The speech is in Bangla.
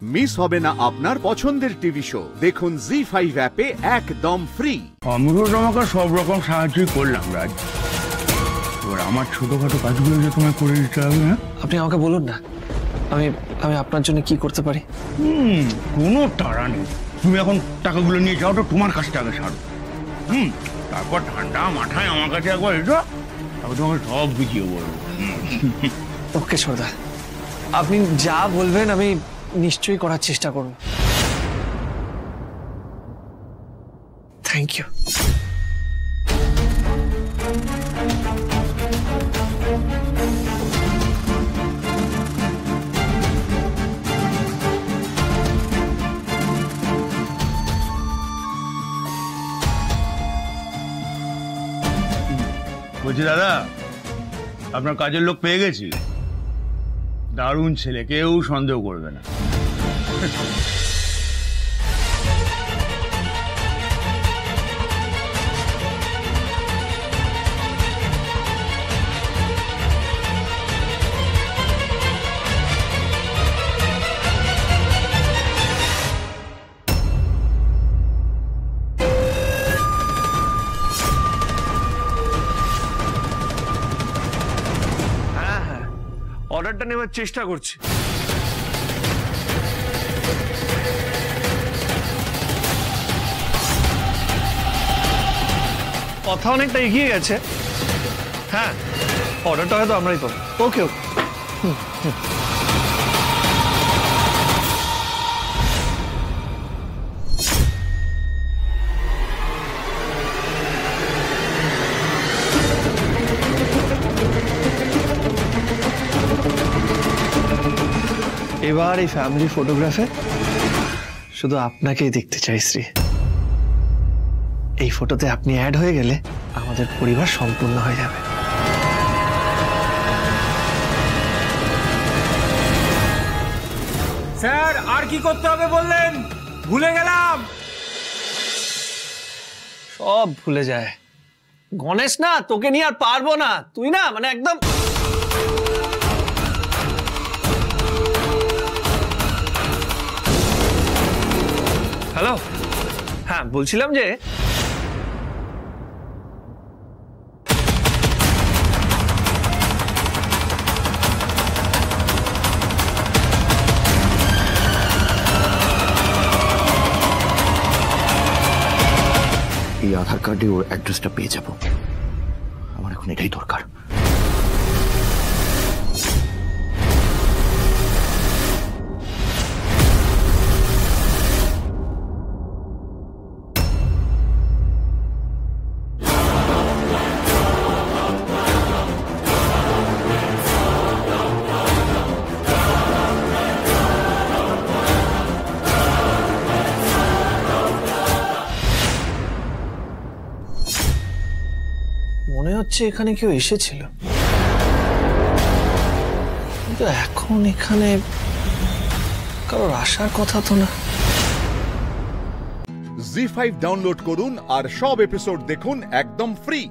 মিস হবে না আপনার পছন্দের টিভি শো। দেখুন জি5 অ্যাপে একদম ফ্রি। আমিও তোমাকে সব রকম সাহায্যই করলাম রাজ, এবার আমার ছোটখাটো কাজগুলো যে তোমায় করে দিতে হবে। হ্যাঁ, আপনি আমাকে বলুন না, আমি আমি আপনার জন্য কি করতে পারি। কোনো তাড়া নেই, তুমি এখন টাকাগুলো নিয়ে যাও তো, তোমার কাজটা আগে সারো। তারপর ঠান্ডা মাথায় আমার কাছে একবার এসো, তারপর তোমাকে সব বুঝিয়ে বলবো। ওকে সর্দার, আপনি যা বলবেন আমি নিশ্চয়ই করার চেষ্টা করব। Thank you. বলছি দাদা, আপনার কাজের লোক পেয়ে গেছি, দারুণ ছেলে, কেউ সন্দেহ করবে না। অর্ডারটা নেওয়ার চেষ্টা করছি। কথা অনেকটা এগিয়ে গেছে। হ্যাঁ, অর্ডারটা হয়তো আমরাই পাবো। ওকে ওকে। এবার এই ফ্যামিলি ফটোগ্রাফে শুধু আপনাকেই দেখতে চাই শ্রী। এই ফটোতে আপনি অ্যাড হয়ে গেলে আমাদের পরিবার সম্পূর্ণ হয়ে যাবে। স্যার, আর কি করতে হবে বললেন? ভুলে গেলাম। সব ভুলে যায় গণেশ। না, তোকে নিয়ে আর পারবো না। তুই না মানে একদম। হ্যালো, হ্যাঁ বলছিলাম যে এই আধার কার্ডে ওর অ্যাড্রেসটা পেয়ে যাব। আমার এখন এটাই দরকার। মনে হচ্ছে এখানে কেউ এসেছিল, কিন্তু এখন এখানে কারোর আসার কথা তো না। জি5 ডাউনলোড করুন আর সব এপিসোড দেখুন একদম ফ্রি।